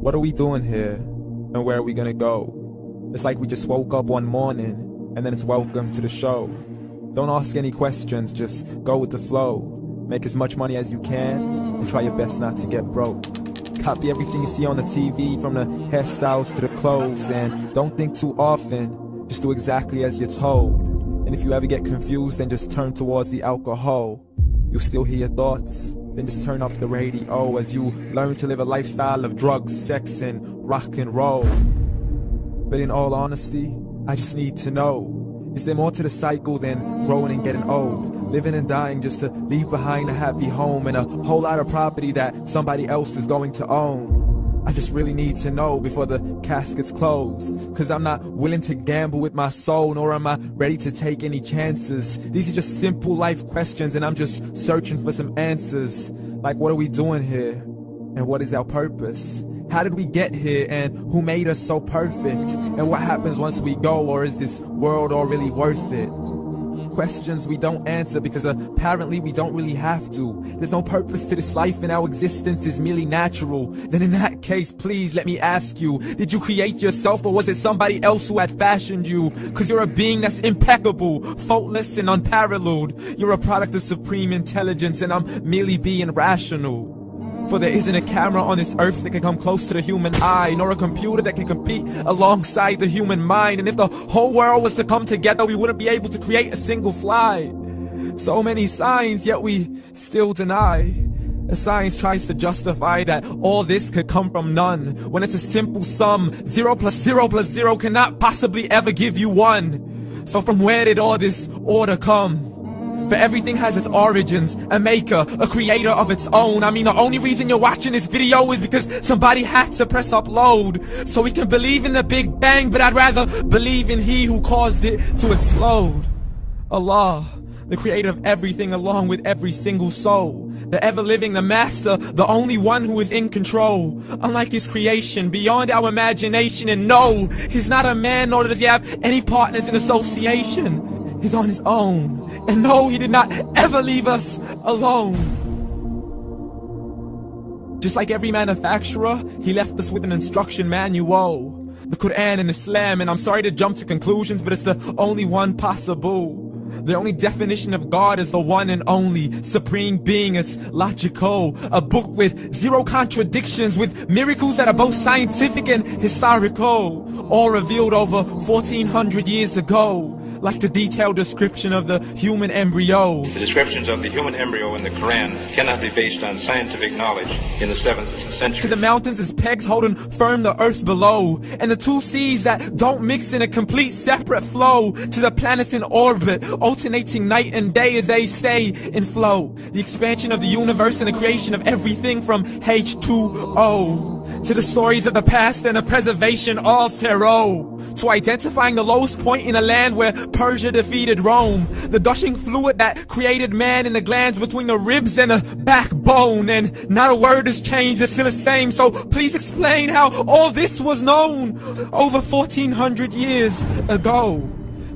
What are we doing here? And where are we gonna go? It's like we just woke up one morning, and then it's welcome to the show. Don't ask any questions, just go with the flow. Make as much money as you can, and try your best not to get broke. Copy everything you see on the TV, from the hairstyles to the clothes, and don't think too often, just do exactly as you're told. And if you ever get confused, then just turn towards the alcohol. You'll still hear your thoughts, then just turn up the radio as you learn to live a lifestyle of drugs, sex, and rock and roll. But in all honesty, I just need to know, is there more to the cycle than growing and getting old? Living and dying just to leave behind a happy home and a whole lot of property that somebody else is going to own. I just really need to know before the casket's closed, cause I'm not willing to gamble with my soul, nor am I ready to take any chances. These are just simple life questions, and I'm just searching for some answers. Like, what are we doing here? And what is our purpose? How did we get here, and who made us so perfect? And what happens once we go, or is this world all really worth it? Questions we don't answer because apparently we don't really have to. There's no purpose to this life and our existence is merely natural. Then in that case, please let me ask you, did you create yourself, or was it somebody else who had fashioned you? Cause you're a being that's impeccable, faultless and unparalleled. You're a product of supreme intelligence, and I'm merely being rational. For there isn't a camera on this earth that can come close to the human eye, nor a computer that can compete alongside the human mind. And if the whole world was to come together, we wouldn't be able to create a single fly. So many signs, yet we still deny. As science tries to justify that all this could come from none, when it's a simple sum. 0 plus 0 plus 0 cannot possibly ever give you 1. So from where did all this order come? For everything has its origins, a maker, a creator of its own. I mean, the only reason you're watching this video is because somebody had to press upload. So we can believe in the Big Bang, but I'd rather believe in He who caused it to explode. Allah, the creator of everything along with every single soul. The ever-living, the master, the only one who is in control. Unlike his creation, beyond our imagination. And no, he's not a man, nor does he have any partners in association. He's on his own. And no, he did not ever leave us alone. Just like every manufacturer, he left us with an instruction manual. The Quran and Islam, and I'm sorry to jump to conclusions, but it's the only one possible. The only definition of God is the one and only supreme being. It's logical, a book with 0 contradictions, with miracles that are both scientific and historical, all revealed over 1400 years ago, like the detailed description of the human embryo. The descriptions of the human embryo in the Quran cannot be based on scientific knowledge in the 7th century. To the mountains as pegs holding firm the earth below, and the 2 seas that don't mix in a complete separate flow. To the planets in orbit, alternating night and day as they stay in flow. The expansion of the universe and the creation of everything from H2O. To the stories of the past and the preservation of Pharaoh. To identifying the lowest point in a land where Persia defeated Rome. The gushing fluid that created man in the glands between the ribs and the backbone. And not a word has changed, it's still the same. So please explain how all this was known over 1400 years ago.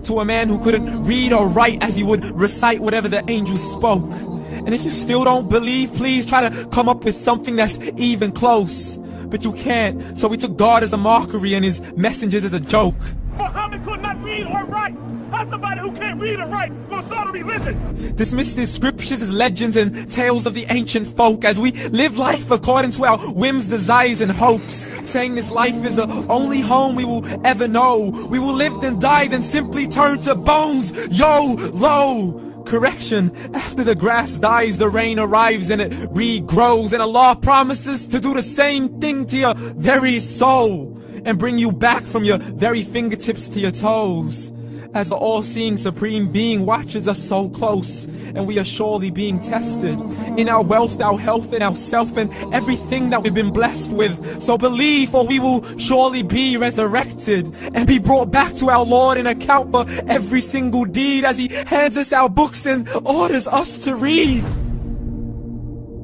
To a man who couldn't read or write as he would recite whatever the angels spoke. And if you still don't believe, please try to come up with something that's even close. But you can't, so we took God as a mockery and his messengers as a joke. Muhammad could not read or write. How somebody who can't read or write gonna start a religion? Dismiss the scriptures as legends and tales of the ancient folk, as we live life according to our whims, desires, and hopes. Saying this life is the only home we will ever know. We will live then die, then simply turn to bones. YOLO! Correction, after the grass dies, the rain arrives and it regrows. And Allah promises to do the same thing to your very soul and bring you back from your very fingertips to your toes. As the all-seeing supreme being watches us so close, and we are surely being tested in our wealth, our health, and our self, and everything that we've been blessed with. So believe, for we will surely be resurrected and be brought back to our Lord and account for every single deed, as he hands us our books and orders us to read.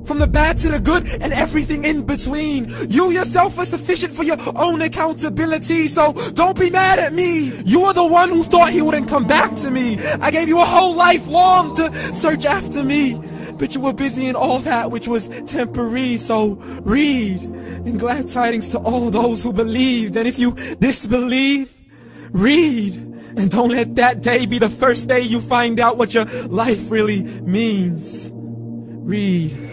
From the bad to the good and everything in between. You yourself are sufficient for your own accountability, so don't be mad at me. You are the one who thought he wouldn't come back to me. I gave you a whole life long to search after me. but you were busy in all that which was temporary. So read, and glad tidings to all those who believed. And if you disbelieve, read, and don't let that day be the first day you find out what your life really means. Read.